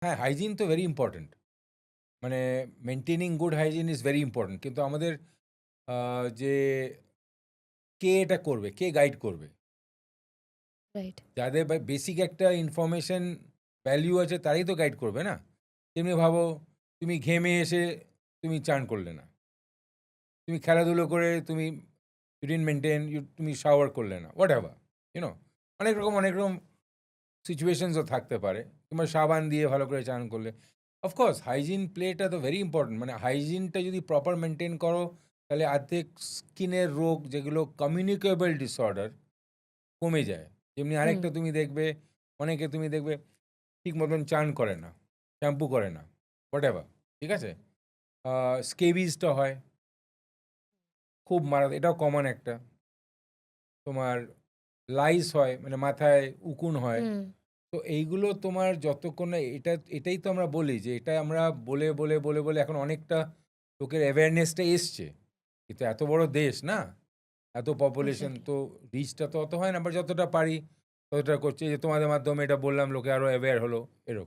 হ্যাঁ, হাইজিন তো very important. মানে maintaining good hygiene is very important. কিন্তু আমাদের যে কে এটা করবে, কে গাইড করবে? রাইট। যাদের বেসিক একটা ইনফরমেশন ভ্যালু আছে তারাই তো গাইড করবে না? তেমনি ভাবো তুমি ঘেমে এসে তুমি চান করলে না। তুমি খেলাধুলো করে তুমি ইউ ডিডন্ট মেইনটেইন তুমি শাওয়ার করলে না। Whatever, you know? অনেক রকম সিচুয়েশনস ও থাকতে পারে। কিংবা সাবান দিয়ে ভালো করে চান করলে। অফকোর্স হাইজিন প্লেটা তো ভেরি ইম্পোর্টেন্ট। মানে হাইজিনটা যদি প্রপার মেইনটেইন করো তাহলে অর্ধেক স্কিনের রোগ যেগুলো কমিউনিকেবল ডিসঅর্ডার কমে যায়। যেমনি হুম। আরেকটা তুমি দেখবে, অনেকে তুমি দেখবে ঠিক মতন চান করে না, শ্যাম্পু করে না, হোয়াটএভার, ঠিক আছে? স্কেবিজটা হয়, খুব এটাও কমন একটা। তোমার লাইস হয়, মানে মাথায় উকুন হয়। হুম। তো এইগুলো তোমার যতক্ষণ না এটাই তো আমরা বলি যে এটা আমরা বলে এখন অনেকটা লোকের অ্যাওয়ারনেসটা এসছে। কিন্তু এত বড় দেশ না? এত পপুলেশন এক্সাক্টলি। তো রিচটা তো অত হয় না। বাট যতটা পারি ততটা করছি। এই যে তোমাদের মাধ্যমে এটা বললাম লোকে আরো অ্যাওয়্যার হলো এরকম।